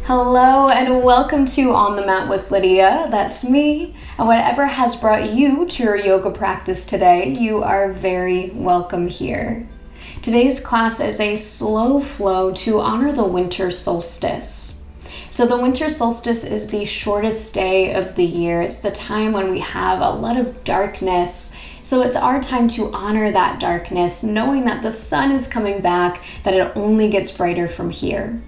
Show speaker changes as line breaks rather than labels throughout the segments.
Hello and welcome to On the Mat with Lydia. That's me. And whatever has brought you to your yoga practice today, you are very welcome here. Today's class is a slow flow to honor the winter solstice. So the winter solstice is the shortest day of the year. It's the time when we have a lot of darkness. So it's our time to honor that darkness, knowing that the sun is coming back, that it only gets brighter from here.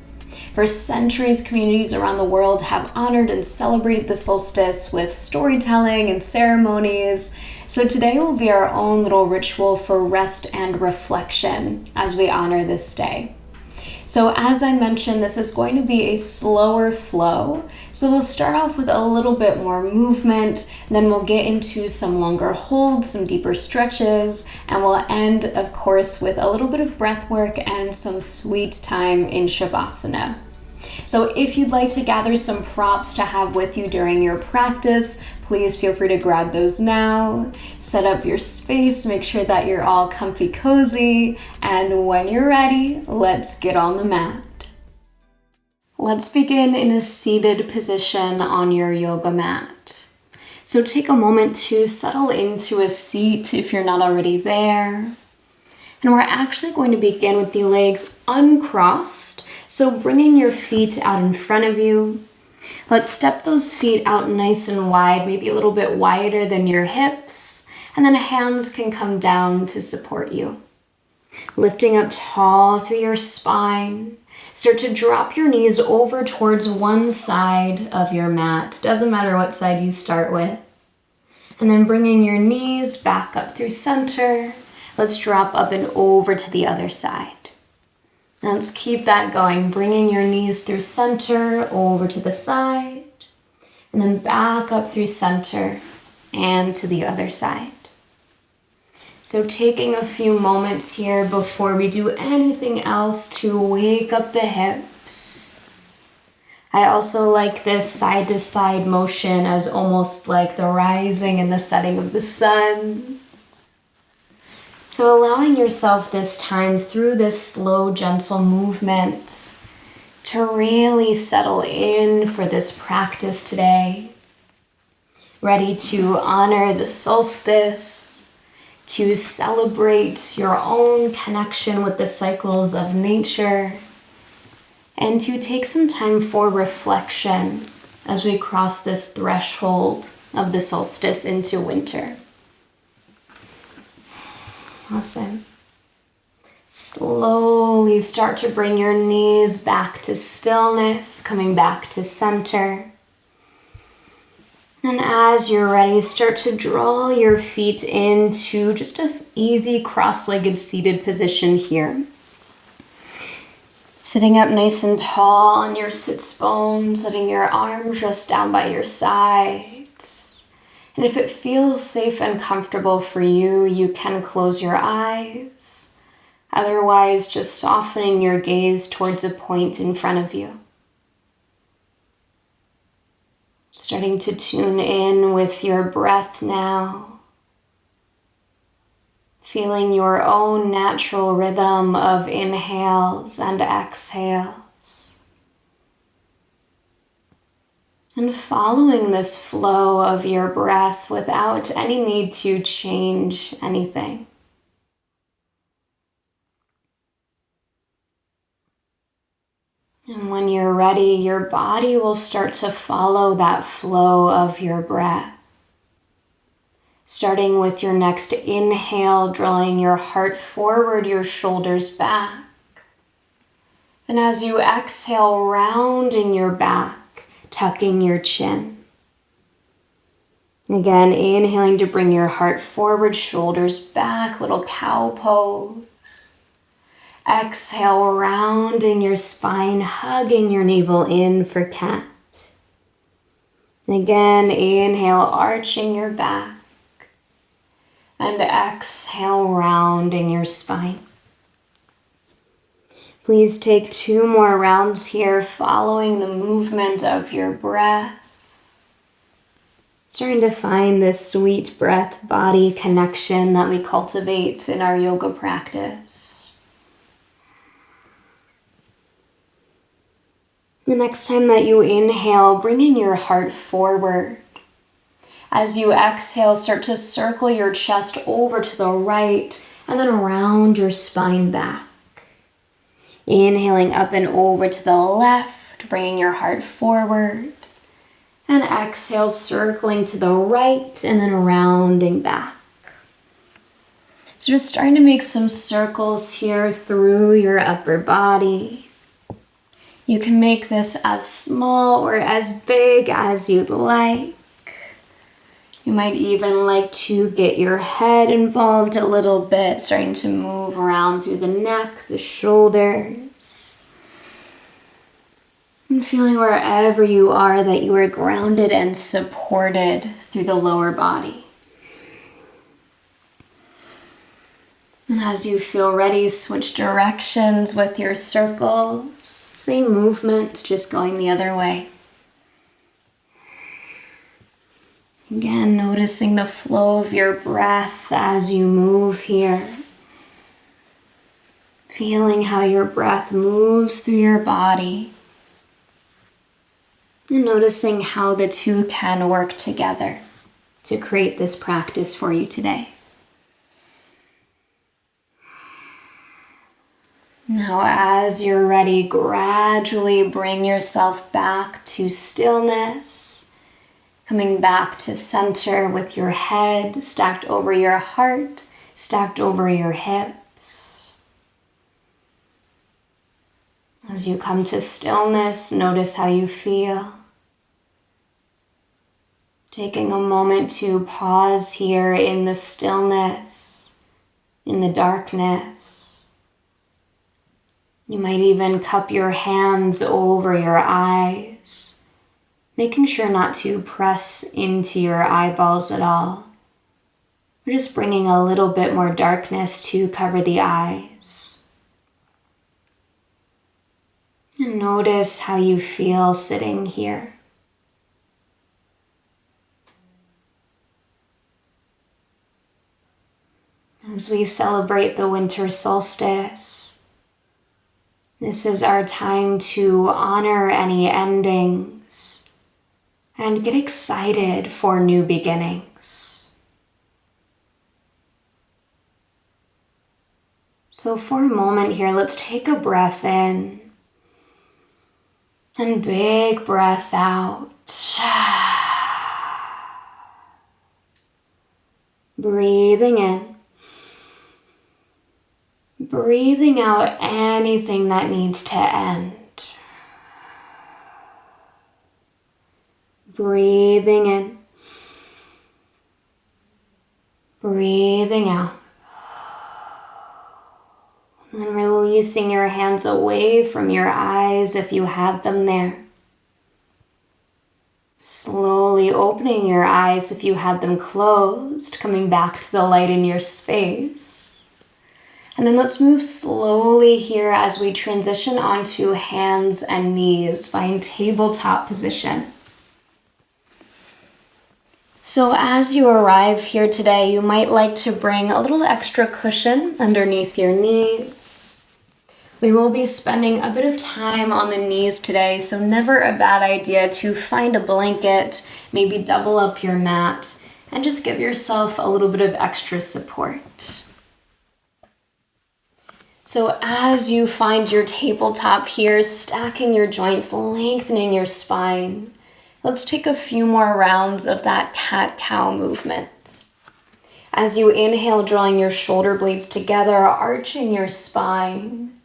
For centuries, communities around the world have honored and celebrated the solstice with storytelling and ceremonies. So today will be our own little ritual for rest and reflection as we honor this day. So as I mentioned, this is going to be a slower flow. So we'll start off with a little bit more movement, then we'll get into some longer holds, some deeper stretches, and we'll end, of course, with a little bit of breath work and some sweet time in Shavasana. So if you'd like to gather some props to have with you during your practice, please feel free to grab those now. Set up your space, make sure that you're all comfy cozy, and when you're ready, let's get on the mat. Let's begin in a seated position on your yoga mat. So take a moment to settle into a seat if you're not already there. And we're actually going to begin with the legs uncrossed. So bringing your feet out in front of you. Let's step those feet out nice and wide, maybe a little bit wider than your hips. And then hands can come down to support you. Lifting up tall through your spine. Start to drop your knees over towards one side of your mat. Doesn't matter what side you start with. And then bringing your knees back up through center. Let's drop up and over to the other side. Let's keep that going, bringing your knees through center, over to the side, and then back up through center and to the other side. So taking a few moments here before we do anything else to wake up the hips. I also like this side-to-side motion as almost like the rising and the setting of the sun. So allowing yourself this time through this slow, gentle movement to really settle in for this practice today. Ready to honor the solstice, to celebrate your own connection with the cycles of nature, and to take some time for reflection as we cross this threshold of the solstice into winter. Awesome. Slowly start to bring your knees back to stillness, coming back to center. And as you're ready, start to draw your feet into just an easy cross-legged seated position here. Sitting up nice and tall on your sits bones, letting your arms rest down by your side. And if it feels safe and comfortable for you, you can close your eyes. Otherwise, just softening your gaze towards a point in front of you. Starting to tune in with your breath now. Feeling your own natural rhythm of inhales and exhales. And following this flow of your breath without any need to change anything. And when you're ready, your body will start to follow that flow of your breath. Starting with your next inhale, drawing your heart forward, your shoulders back. And as you exhale, rounding your back, tucking your chin. Again, inhaling to bring your heart forward, shoulders back, little cow pose. Exhale, rounding your spine, hugging your navel in for cat. And again, inhale, arching your back. And exhale, rounding your spine. Please take 2 more rounds here, following the movement of your breath. Starting to find this sweet breath-body connection that we cultivate in our yoga practice. The next time that you inhale, bringing your heart forward. As you exhale, start to circle your chest over to the right and then around your spine back. Inhaling up and over to the left, bringing your heart forward. And exhale, circling to the right and then rounding back. So just starting to make some circles here through your upper body. You can make this as small or as big as you'd like. You might even like to get your head involved a little bit, starting to move around through the neck, the shoulders. And feeling wherever you are that you are grounded and supported through the lower body. And as you feel ready, switch directions with your circles. Same movement, just going the other way. Again, noticing the flow of your breath as you move here. Feeling how your breath moves through your body. And noticing how the two can work together to create this practice for you today. Now, as you're ready, gradually bring yourself back to stillness, coming back to center with your head stacked over your heart, stacked over your hips. As you come to stillness, notice how you feel. Taking a moment to pause here in the stillness, in the darkness. You might even cup your hands over your eyes, making sure not to press into your eyeballs at all. We're just bringing a little bit more darkness to cover the eyes. And notice how you feel sitting here. As we celebrate the winter solstice, this is our time to honor any endings and get excited for new beginnings. So for a moment here, let's take a breath in and big breath out. Breathing in. Breathing out anything that needs to end. Breathing in. Breathing out. And releasing your hands away from your eyes if you had them there. Slowly opening your eyes if you had them closed, coming back to the light in your space. And then let's move slowly here as we transition onto hands and knees. Find tabletop position. So as you arrive here today, you might like to bring a little extra cushion underneath your knees. We will be spending a bit of time on the knees today, so never a bad idea to find a blanket, maybe double up your mat, and just give yourself a little bit of extra support. So as you find your tabletop here, stacking your joints, lengthening your spine, let's take a few more rounds of that cat-cow movement. As you inhale, drawing your shoulder blades together, arching your spine.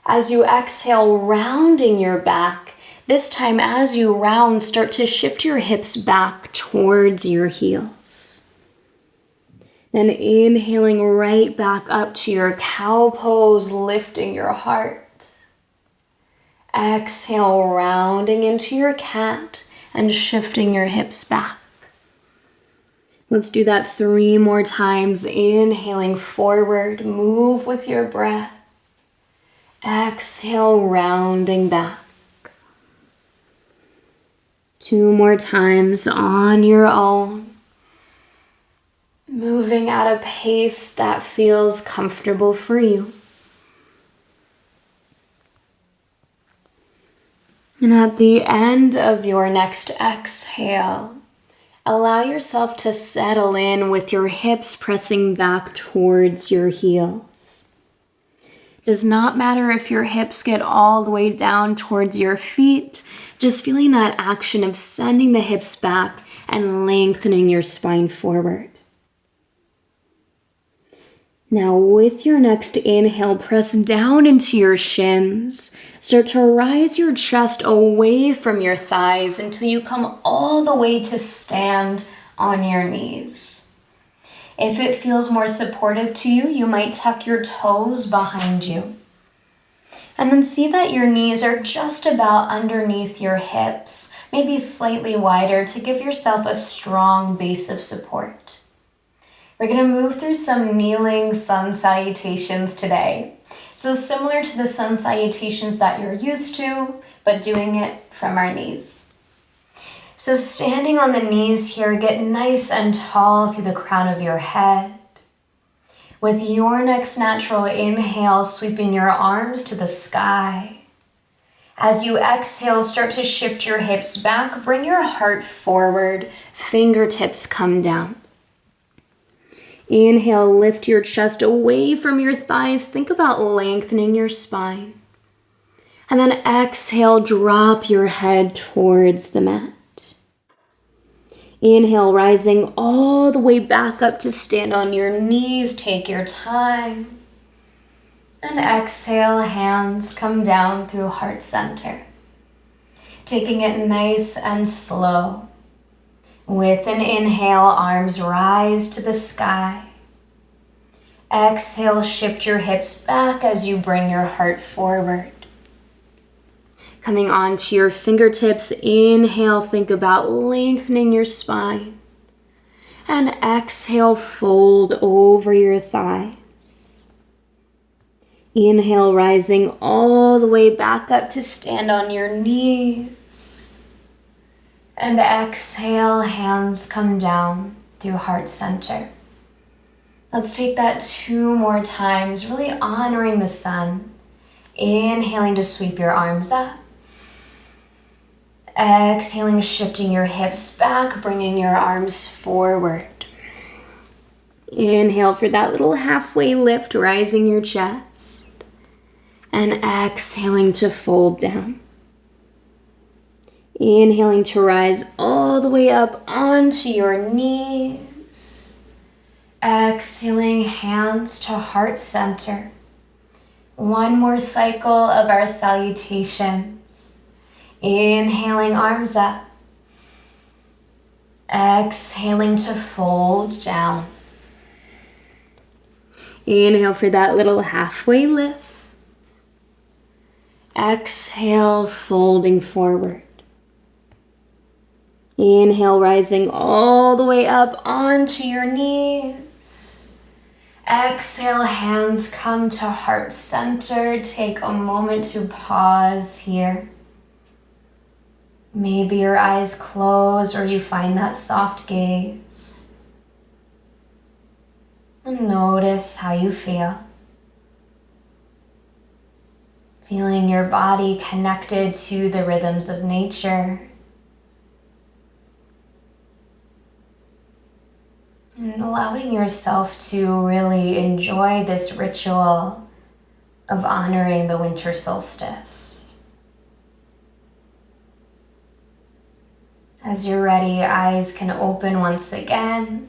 As you exhale, rounding your back. This time, as you round, start to shift your hips back towards your heels. Then inhaling right back up to your cow pose, lifting your heart. Exhale, rounding into your cat and shifting your hips back. Let's do that 3 more times. Inhaling forward, move with your breath. Exhale, rounding back. 2 more times on your own. Moving at a pace that feels comfortable for you. And at the end of your next exhale, allow yourself to settle in with your hips pressing back towards your heels. Does not matter if your hips get all the way down towards your feet, just feeling that action of sending the hips back and lengthening your spine forward. Now with your next inhale, press down into your shins. Start to rise your chest away from your thighs until you come all the way to stand on your knees. If it feels more supportive to you, you might tuck your toes behind you. And then see that your knees are just about underneath your hips, maybe slightly wider to give yourself a strong base of support. We're going to move through some kneeling sun salutations today. So similar to the sun salutations that you're used to, but doing it from our knees. So standing on the knees here, get nice and tall through the crown of your head. With your next natural inhale, sweeping your arms to the sky. As you exhale, start to shift your hips back, bring your heart forward, fingertips come down. Inhale, lift your chest away from your thighs. Think about lengthening your spine. And then exhale, drop your head towards the mat. Inhale, rising all the way back up to stand on your knees. Take your time. And exhale, hands come down through heart center. Taking it nice and slow. With an inhale, arms rise to the sky. Exhale, shift your hips back as you bring your heart forward. Coming onto your fingertips, inhale, think about lengthening your spine. And exhale, fold over your thighs. Inhale, rising all the way back up to stand on your knees. And exhale, hands come down through heart center. Let's take that 2 more times, really honoring the sun. Inhaling to sweep your arms up. Exhaling, shifting your hips back, bringing your arms forward. Inhale for that little halfway lift, rising your chest. And exhaling to fold down. Inhaling to rise all the way up onto your knees. Exhaling, hands to heart center. 1 more cycle of our salutations. Inhaling, arms up. Exhaling to fold down. Inhale for that little halfway lift. Exhale, folding forward. Inhale, rising all the way up onto your knees. Exhale, hands come to heart center. Take a moment to pause here. Maybe your eyes close or you find that soft gaze. And notice how you feel. Feeling your body connected to the rhythms of nature. And allowing yourself to really enjoy this ritual of honoring the winter solstice. As you're ready, eyes can open once again.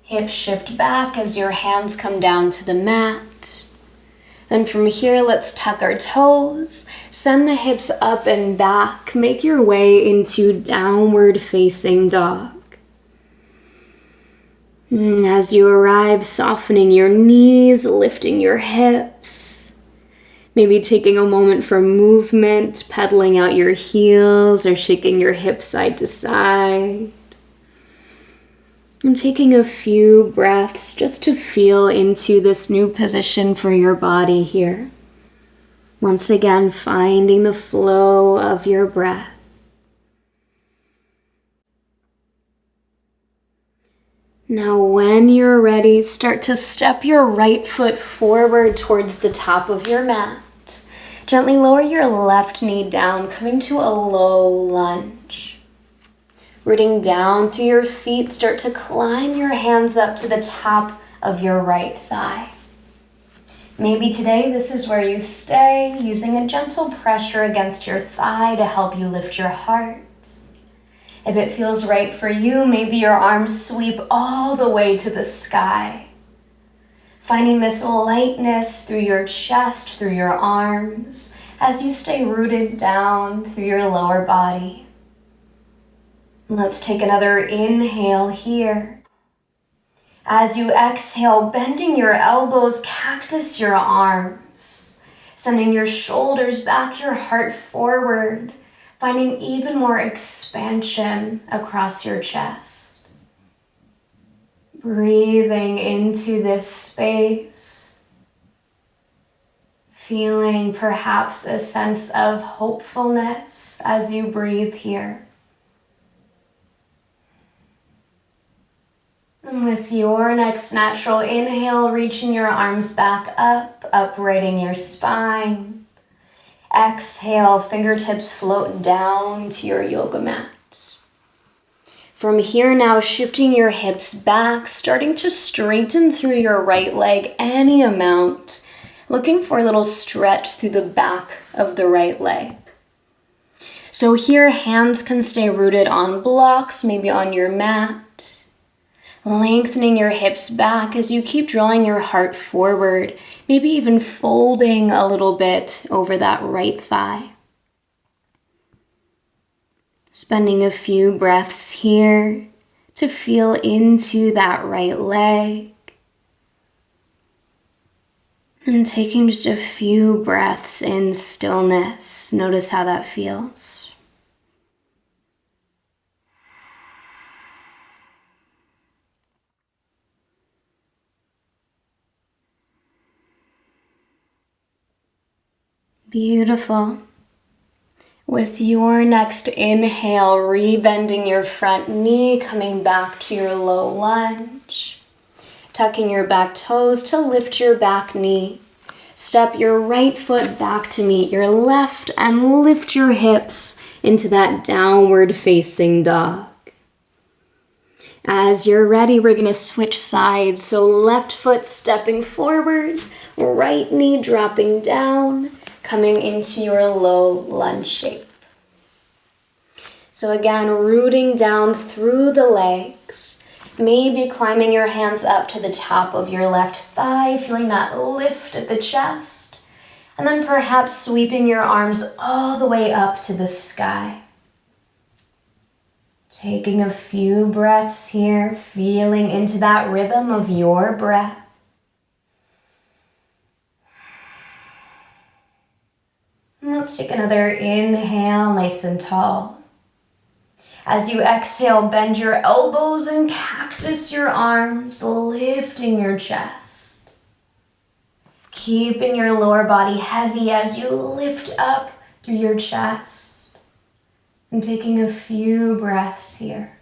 Hips shift back as your hands come down to the mat. And from here, let's tuck our toes. Send the hips up and back. Make your way into downward facing dog. As you arrive, softening your knees, lifting your hips. Maybe taking a moment for movement, pedaling out your heels or shaking your hips side to side. And taking a few breaths just to feel into this new position for your body here. Once again, finding the flow of your breath. Now when you're ready, start to step your right foot forward towards the top of your mat. Gently lower your left knee down, coming to a low lunge. Rooting down through your feet, start to climb your hands up to the top of your right thigh. Maybe today this is where you stay, using a gentle pressure against your thigh to help you lift your heart. If it feels right for you, maybe your arms sweep all the way to the sky. Finding this lightness through your chest, through your arms, as you stay rooted down through your lower body. Let's take another inhale here. As you exhale, bending your elbows, cactus your arms, sending your shoulders back, your heart forward, finding even more expansion across your chest. Breathing into this space, feeling perhaps a sense of hopefulness as you breathe here. And with your next natural inhale, reaching your arms back up, uprighting your spine. Exhale, fingertips float down to your yoga mat. From here now, shifting your hips back, starting to straighten through your right leg any amount, looking for a little stretch through the back of the right leg. So here, hands can stay rooted on blocks, maybe on your mat. Lengthening your hips back as you keep drawing your heart forward, maybe even folding a little bit over that right thigh. Spending a few breaths here to feel into that right leg. And taking just a few breaths in stillness. Notice how that feels. Beautiful. With your next inhale, rebending your front knee, coming back to your low lunge. Tucking your back toes to lift your back knee. Step your right foot back to meet your left and lift your hips into that downward facing dog. As you're ready, we're going to switch sides. So left foot stepping forward, right knee dropping down, coming into your low lunge shape. So again, rooting down through the legs, maybe climbing your hands up to the top of your left thigh, feeling that lift at the chest, and then perhaps sweeping your arms all the way up to the sky. Taking a few breaths here, feeling into that rhythm of your breath. And let's take another inhale, nice and tall. As you exhale, bend your elbows and cactus your arms, lifting your chest. Keeping your lower body heavy as you lift up through your chest. And taking a few breaths here.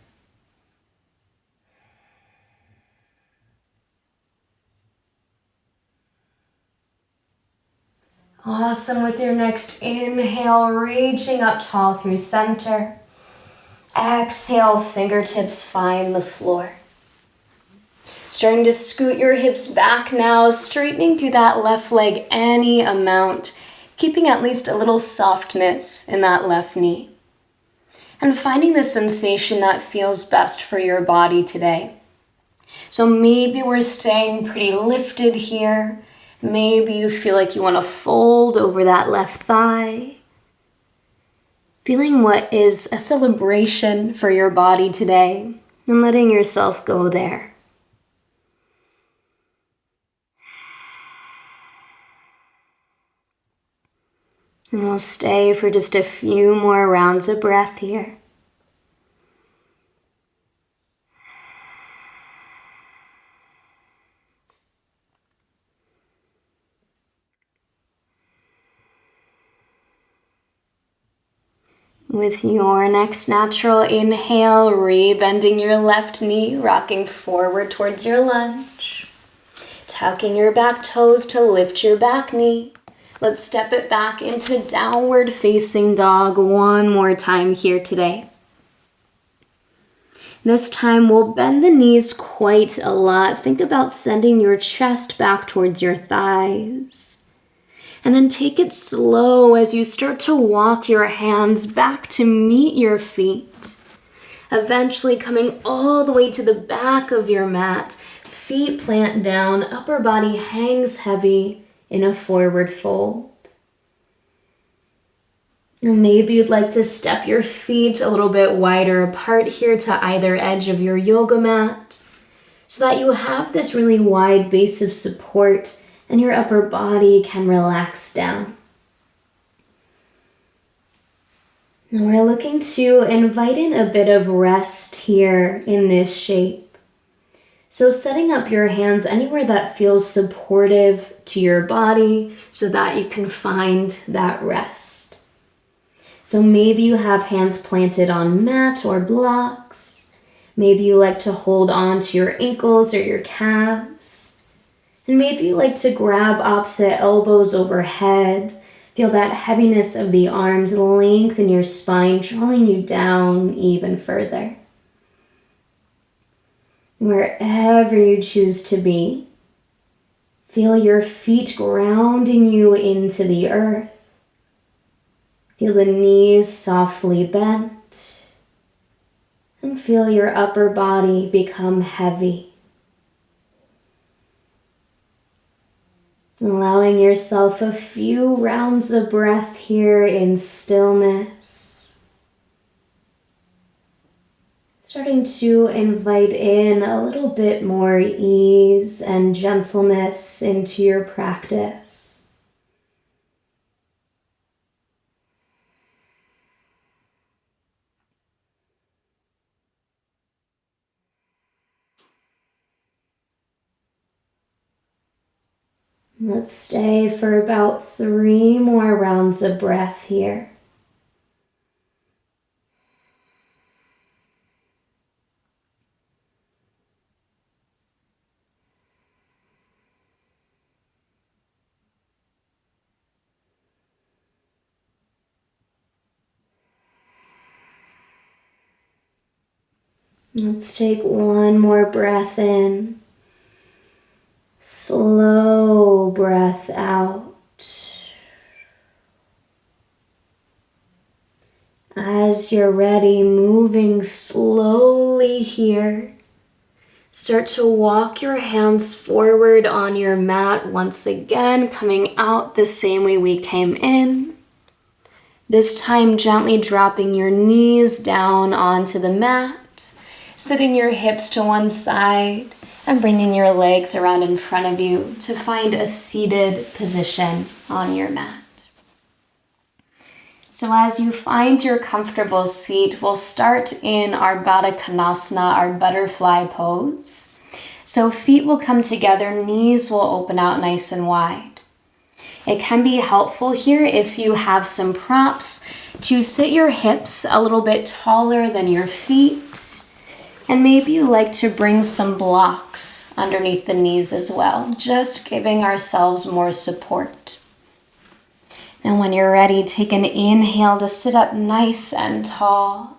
Awesome. With your next inhale, reaching up tall through center. Exhale, fingertips find the floor. Starting to scoot your hips back now, straightening through that left leg any amount, keeping at least a little softness in that left knee. And finding the sensation that feels best for your body today. So maybe we're staying pretty lifted here. Maybe you feel like you want to fold over that left thigh. Feeling what is a celebration for your body today and letting yourself go there. And we'll stay for just a few more rounds of breath here. With your next natural inhale, rebending your left knee, rocking forward towards your lunge. Tucking your back toes to lift your back knee. Let's step it back into downward facing dog one more time here today. This time we'll bend the knees quite a lot. Think about sending your chest back towards your thighs. And then take it slow as you start to walk your hands back to meet your feet. Eventually coming all the way to the back of your mat. Feet plant down, upper body hangs heavy in a forward fold. And maybe you'd like to step your feet a little bit wider apart here to either edge of your yoga mat so that you have this really wide base of support and your upper body can relax down. Now we're looking to invite in a bit of rest here in this shape. So setting up your hands anywhere that feels supportive to your body so that you can find that rest. So maybe you have hands planted on mat or blocks. Maybe you like to hold on to your ankles or your calves. And maybe you like to grab opposite elbows overhead. Feel that heaviness of the arms lengthen your spine, drawing you down even further. Wherever you choose to be, feel your feet grounding you into the earth. Feel the knees softly bent, and feel your upper body become heavy. Allowing yourself a few rounds of breath here in stillness. Starting to invite in a little bit more ease and gentleness into your practice. Let's stay for about 3 more rounds of breath here. Let's take one more breath in. Slow breath out. As you're ready, moving slowly here, start to walk your hands forward on your mat once again, coming out the same way we came in. This time gently dropping your knees down onto the mat, sitting your hips to one side, and bringing your legs around in front of you to find a seated position on your mat. So as you find your comfortable seat, we'll start in our Baddha Konasana, our butterfly pose. So feet will come together, knees will open out nice and wide. It can be helpful here if you have some props to sit your hips a little bit taller than your feet. And maybe you like to bring some blocks underneath the knees as well, just giving ourselves more support. And when you're ready, take an inhale to sit up nice and tall.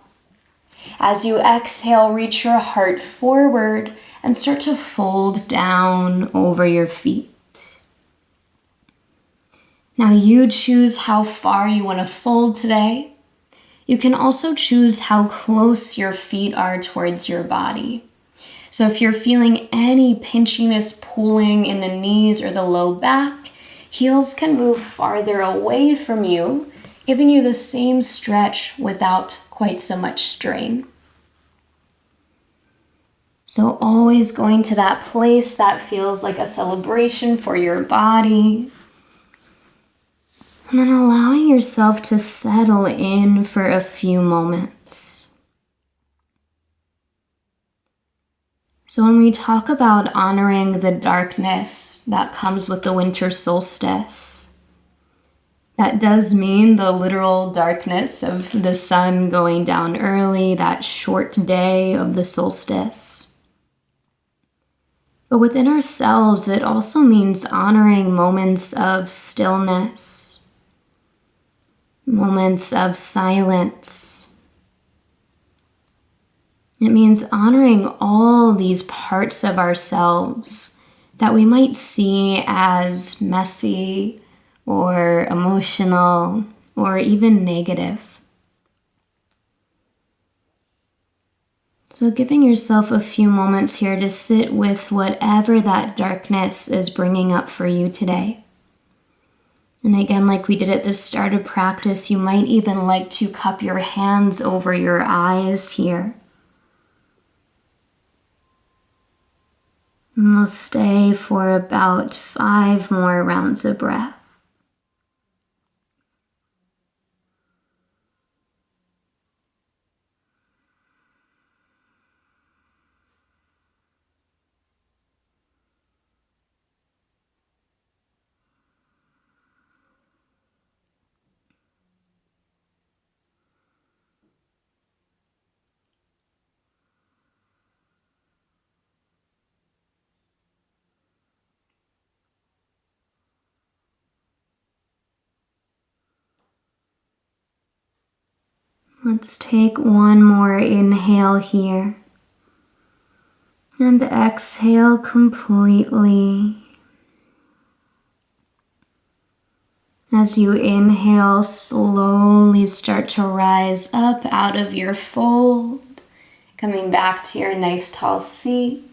As you exhale, reach your heart forward and start to fold down over your feet. Now you choose how far you want to fold today. You can also choose how close your feet are towards your body. So if you're feeling any pinchiness pulling in the knees or the low back, heels can move farther away from you, giving you the same stretch without quite so much strain. So always going to that place that feels like a celebration for your body. And then allowing yourself to settle in for a few moments. So when we talk about honoring the darkness that comes with the winter solstice, that does mean the literal darkness of the sun going down early, that short day of the solstice. But within ourselves, it also means honoring moments of stillness, moments of silence. It means honoring all these parts of ourselves that we might see as messy or emotional or even negative. So giving yourself a few moments here to sit with whatever that darkness is bringing up for you today. And again, like we did at the start of practice, you might even like to cup your hands over your eyes here. And we'll stay for about 5 more rounds of breath. Let's take one more inhale here. And exhale completely. As you inhale, slowly start to rise up out of your fold, coming back to your nice tall seat.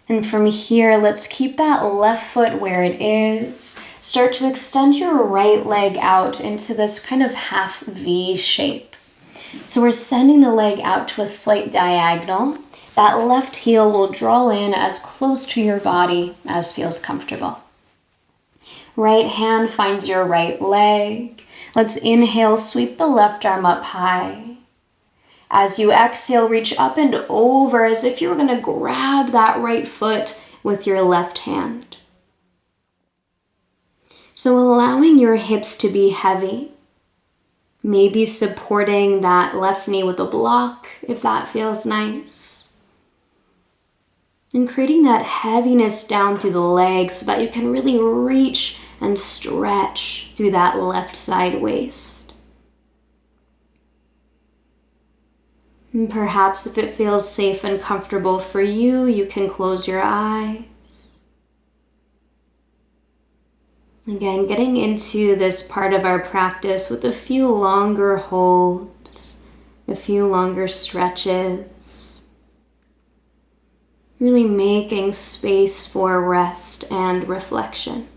And from here, let's keep that left foot where it is. Start to extend your right leg out into this kind of half V shape. So we're sending the leg out to a slight diagonal. That left heel will draw in as close to your body as feels comfortable. Right hand finds your right leg. Let's inhale, sweep the left arm up high. As you exhale, reach up and over as if you were going to grab that right foot with your left hand. So allowing your hips to be heavy, maybe supporting that left knee with a block if that feels nice. And creating that heaviness down through the legs so that you can really reach and stretch through that left side waist. And perhaps if it feels safe and comfortable for you, you can close your eyes. Again, getting into this part of our practice with a few longer holds, a few longer stretches. Really making space for rest and reflection.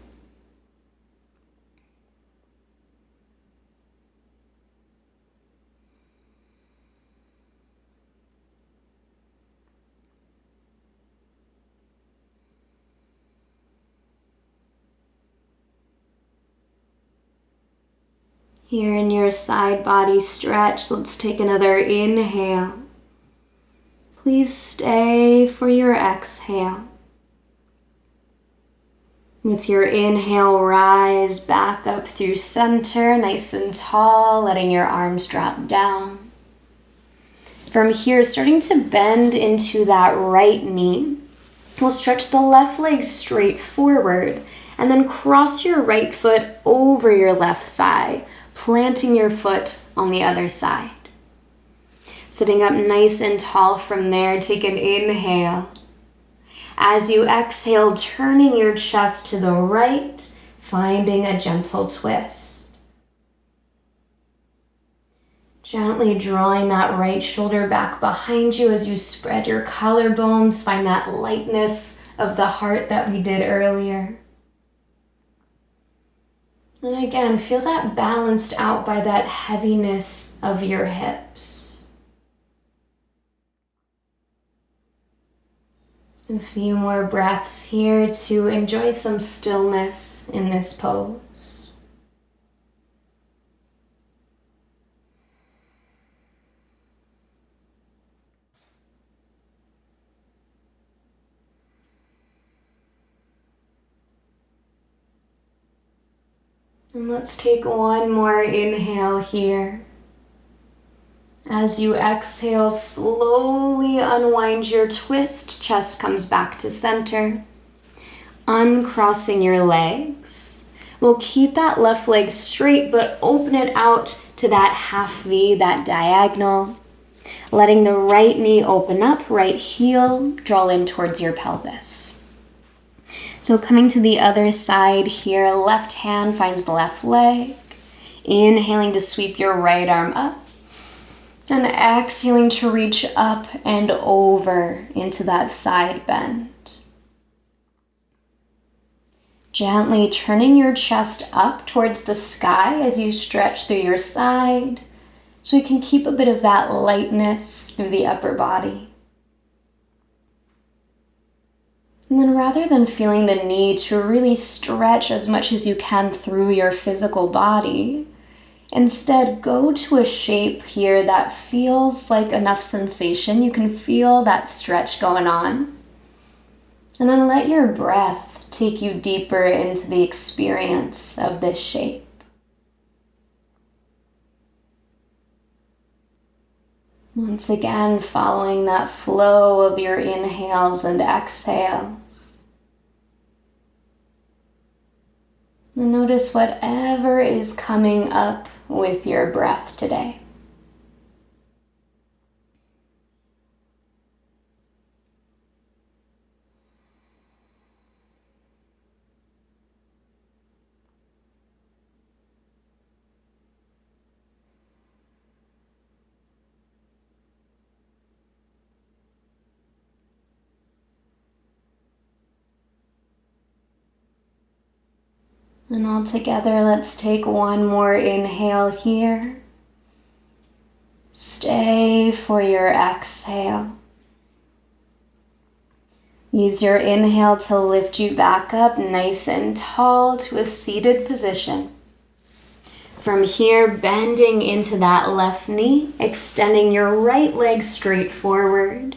Here in your side body stretch, let's take another inhale. Please stay for your exhale. With your inhale, rise back up through center, nice and tall, letting your arms drop down. From here, starting to bend into that right knee, we'll stretch the left leg straight forward and then cross your right foot over your left thigh, planting your foot on the other side. Sitting up nice and tall from there, take an inhale. As you exhale, turning your chest to the right, finding a gentle twist. Gently drawing that right shoulder back behind you as you spread your collarbones, find that lightness of the heart that we did earlier. And again, feel that balanced out by that heaviness of your hips. A few more breaths here to enjoy some stillness in this pose. And let's take one more inhale here. As you exhale, slowly unwind your twist. Chest comes back to center. Uncrossing your legs. We'll keep that left leg straight, but open it out to that half V, that diagonal. Letting the right knee open up, right heel draw in towards your pelvis. So coming to the other side here, left hand finds the left leg. Inhaling to sweep your right arm up. And exhaling to reach up and over into that side bend. Gently turning your chest up towards the sky as you stretch through your side, so you can keep a bit of that lightness through the upper body. And then rather than feeling the need to really stretch as much as you can through your physical body, instead go to a shape here that feels like enough sensation. You can feel that stretch going on. And then let your breath take you deeper into the experience of this shape. Once again, following that flow of your inhales and exhales. And notice whatever is coming up with your breath today. And all together, let's take one more inhale here. Stay for your exhale. Use your inhale to lift you back up nice and tall to a seated position. From here, bending into that left knee, extending your right leg straight forward,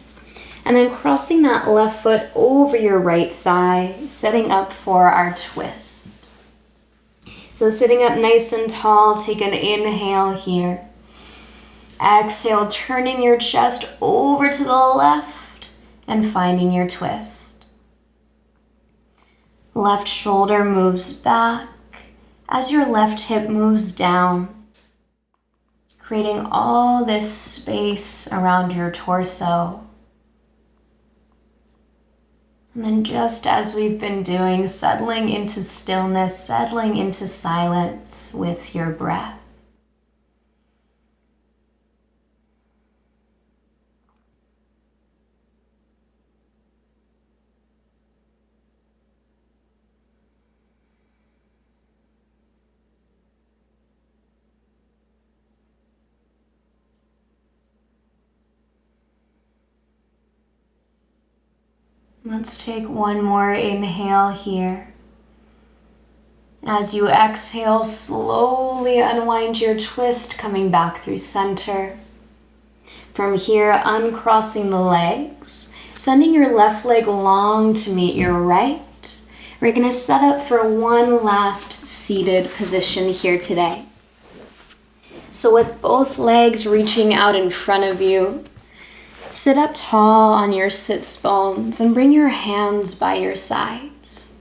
and then crossing that left foot over your right thigh, setting up for our twist. So sitting up nice and tall, take an inhale here. Exhale, turning your chest over to the left and finding your twist. Left shoulder moves back as your left hip moves down, creating all this space around your torso. And then just as we've been doing, settling into stillness, settling into silence with your breath. Let's take one more inhale here. As you exhale, slowly unwind your twist, coming back through center. From here, uncrossing the legs, sending your left leg long to meet your right. We're going to set up for one last seated position here today. So with both legs reaching out in front of you, sit up tall on your sits bones and bring your hands by your sides.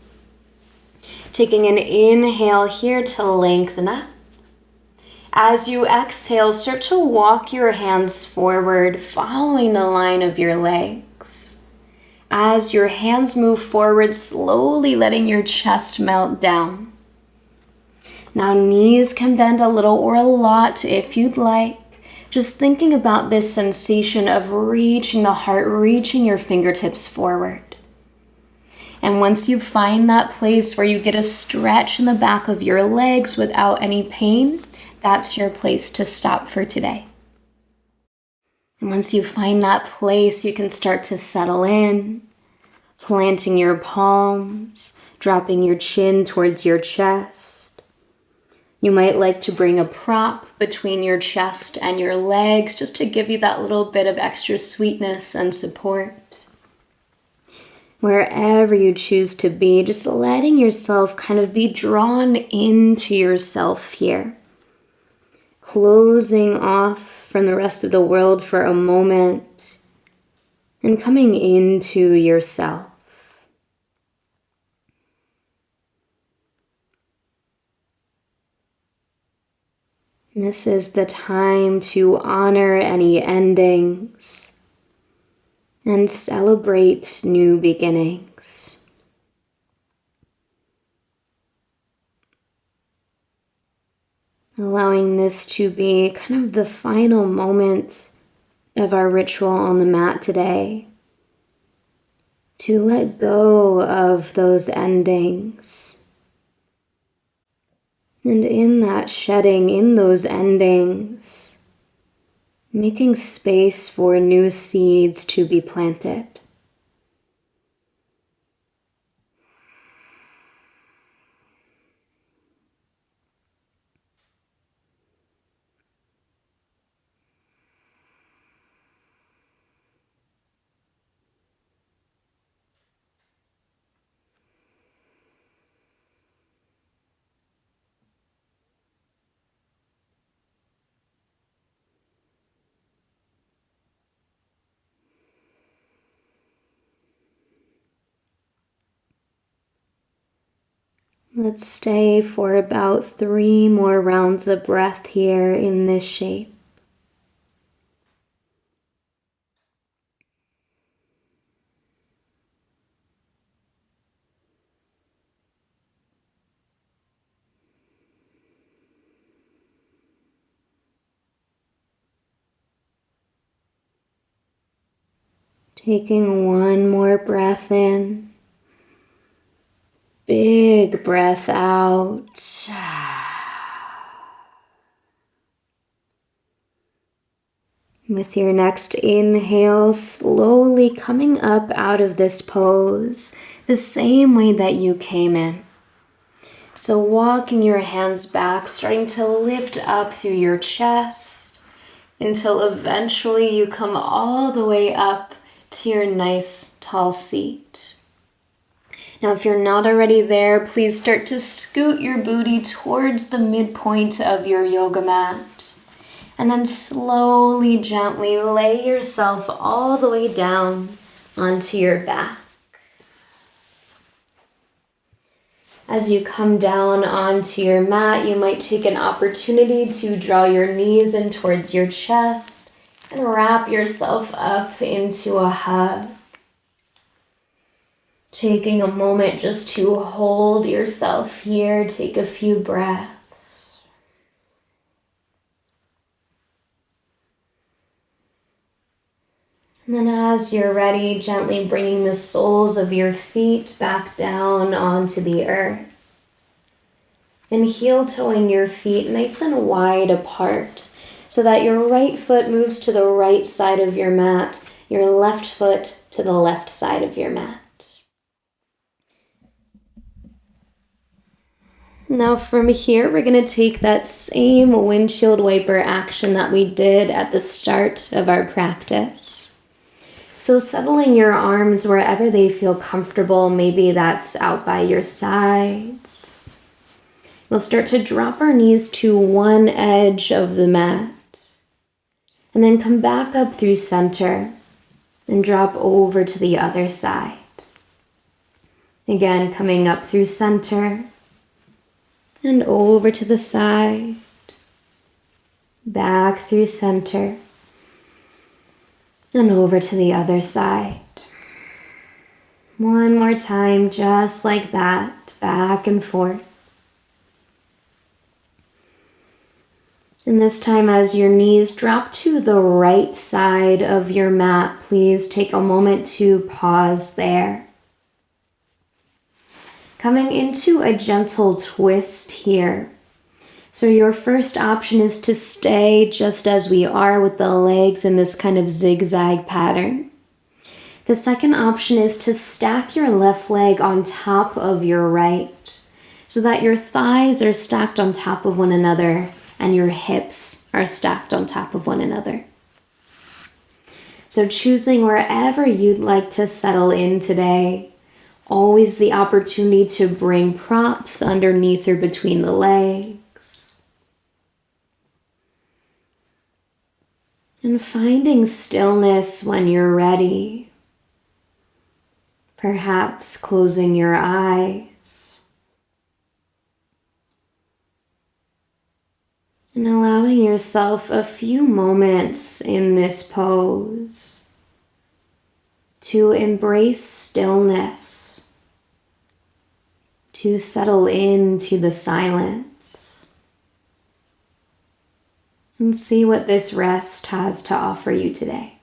Taking an inhale here to lengthen up. As you exhale, start to walk your hands forward, following the line of your legs. As your hands move forward, slowly letting your chest melt down. Now knees can bend a little or a lot if you'd like. Just thinking about this sensation of reaching the heart, reaching your fingertips forward. And once you find that place where you get a stretch in the back of your legs without any pain, that's your place to stop for today. And once you find that place, you can start to settle in, planting your palms, dropping your chin towards your chest. You might like to bring a prop between your chest and your legs just to give you that little bit of extra sweetness and support. Wherever you choose to be, just letting yourself kind of be drawn into yourself here. Closing off from the rest of the world for a moment and coming into yourself. This is the time to honor any endings and celebrate new beginnings. Allowing this to be kind of the final moment of our ritual on the mat today. To let go of those endings. And in that shedding, in those endings, making space for new seeds to be planted. Let's stay for about 3 more rounds of breath here in this shape. Taking 1 more breath in. Big breath out. With your next inhale, slowly coming up out of this pose, the same way that you came in. So walking your hands back, starting to lift up through your chest until eventually you come all the way up to your nice tall seat. Now, if you're not already there, please start to scoot your booty towards the midpoint of your yoga mat. And then slowly, gently lay yourself all the way down onto your back. As you come down onto your mat, you might take an opportunity to draw your knees in towards your chest and wrap yourself up into a hug. Taking a moment just to hold yourself here, take a few breaths. And then as you're ready, gently bringing the soles of your feet back down onto the earth. And heel-toeing your feet nice and wide apart so that your right foot moves to the right side of your mat, your left foot to the left side of your mat. Now from here, we're going to take that same windshield wiper action that we did at the start of our practice. So settling your arms wherever they feel comfortable, maybe that's out by your sides. We'll start to drop our knees to one edge of the mat, and then come back up through center and drop over to the other side. Again, coming up through center, and over to the side, back through center, and over to the other side. One more time, just like that, back and forth. And this time, as your knees drop to the right side of your mat, please take a moment to pause there. Coming into a gentle twist here. So your first option is to stay just as we are with the legs in this kind of zigzag pattern. The second option is to stack your left leg on top of your right so that your thighs are stacked on top of one another and your hips are stacked on top of one another. So choosing wherever you'd like to settle in today. Always the opportunity to bring props underneath or between the legs. And finding stillness when you're ready. Perhaps closing your eyes. And allowing yourself a few moments in this pose to embrace stillness, to settle into the silence, and see what this rest has to offer you today.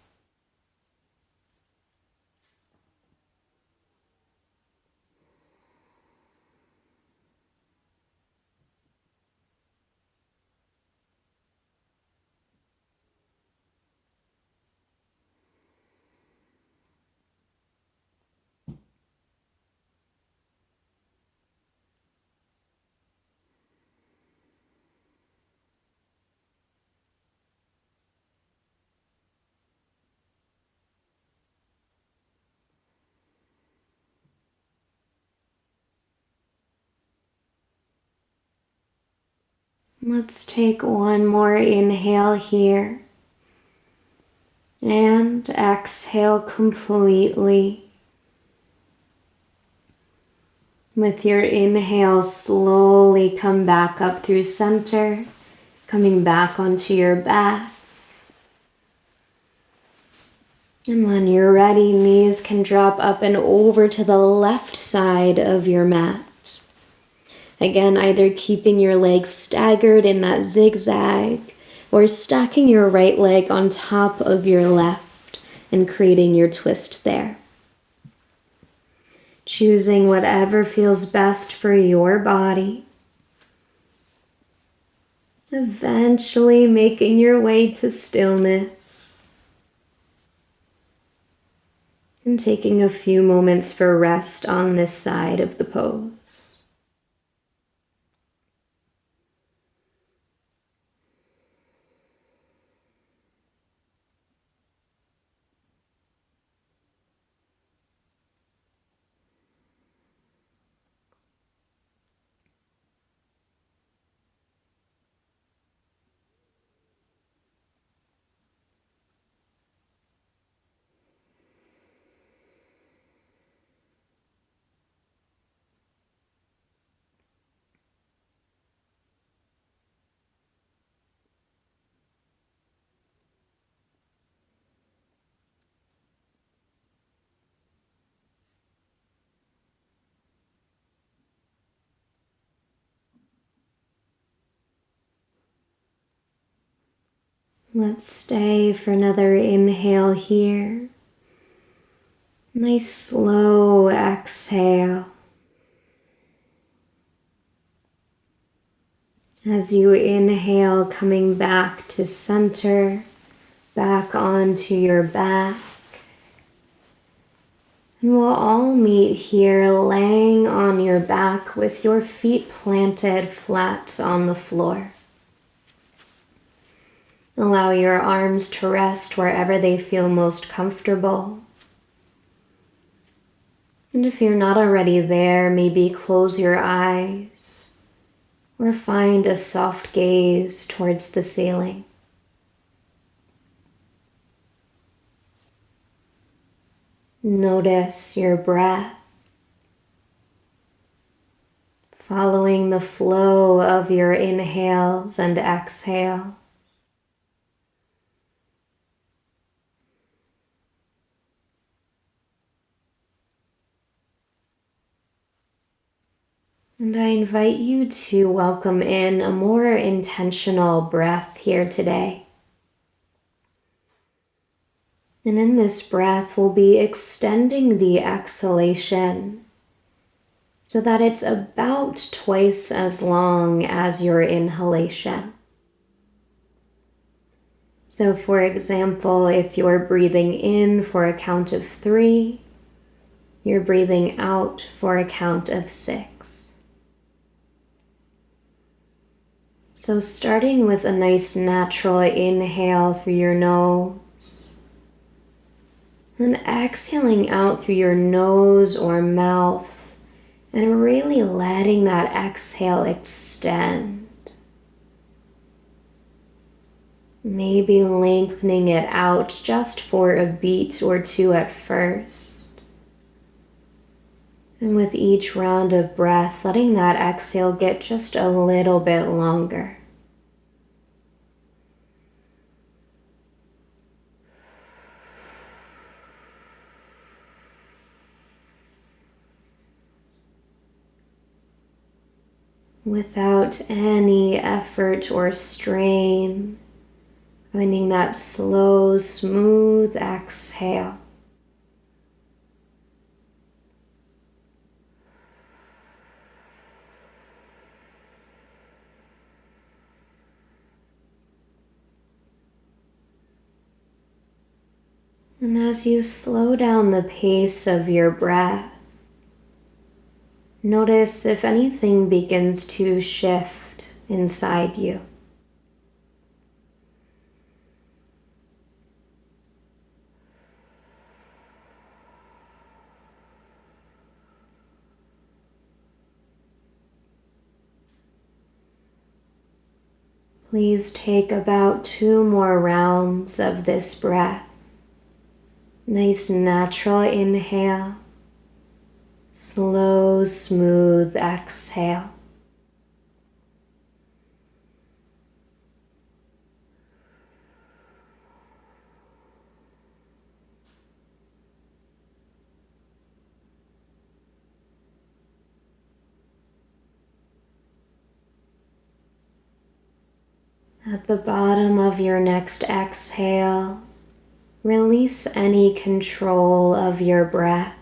Let's take one more inhale here and exhale completely. With your inhale, slowly come back up through center, coming back onto your back. And when you're ready, knees can drop up and over to the left side of your mat. Again, either keeping your legs staggered in that zigzag or stacking your right leg on top of your left and creating your twist there. Choosing whatever feels best for your body. Eventually making your way to stillness. And taking a few moments for rest on this side of the pose. Let's stay for another inhale here. Nice slow exhale. As you inhale, coming back to center, back onto your back. And we'll all meet here laying on your back with your feet planted flat on the floor. Allow your arms to rest wherever they feel most comfortable. And if you're not already there, maybe close your eyes or find a soft gaze towards the ceiling. Notice your breath, following the flow of your inhales and exhales. And I invite you to welcome in a more intentional breath here today. And in this breath, we'll be extending the exhalation so that it's about twice as long as your inhalation. So for example, if you're breathing in for a count of 3, you're breathing out for a count of 6. So starting with a nice natural inhale through your nose, then exhaling out through your nose or mouth, and really letting that exhale extend. Maybe lengthening it out just for a beat or two at first. And with each round of breath, letting that exhale get just a little bit longer. Without any effort or strain, finding that slow, smooth exhale. And as you slow down the pace of your breath, notice if anything begins to shift inside you. Please take about 2 more rounds of this breath. Nice natural inhale. Slow, smooth exhale. At the bottom of your next exhale, release any control of your breath.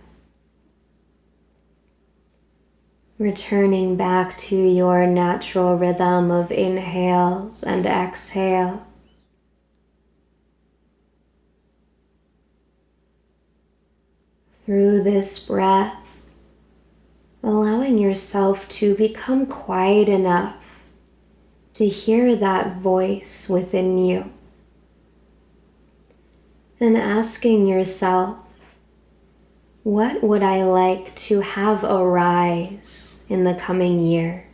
Returning back to your natural rhythm of inhales and exhales. Through this breath, allowing yourself to become quiet enough to hear that voice within you. And asking yourself, what would I like to have arise in the coming year?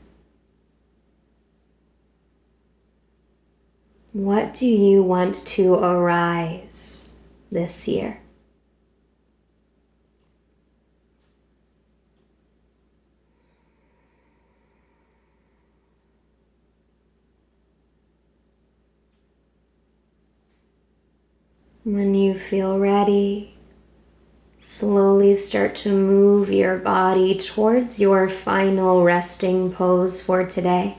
What do you want to arise this year? When you feel ready, slowly start to move your body towards your final resting pose for today.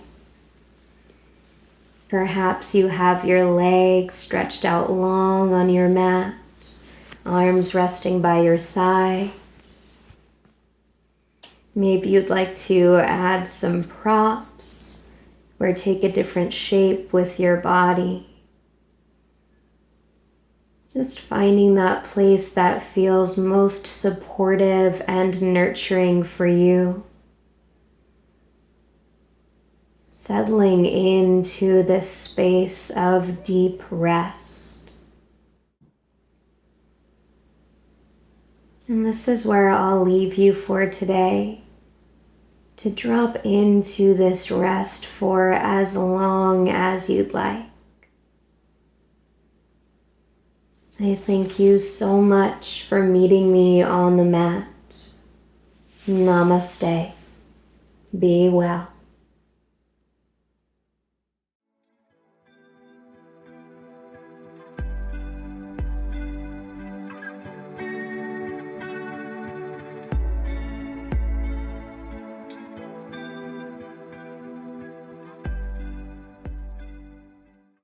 Perhaps you have your legs stretched out long on your mat, arms resting by your sides. Maybe you'd like to add some props or take a different shape with your body. Just finding that place that feels most supportive and nurturing for you. Settling into this space of deep rest. And this is where I'll leave you for today, to drop into this rest for as long as you'd like. I thank you so much for meeting me on the mat. Namaste. Be well.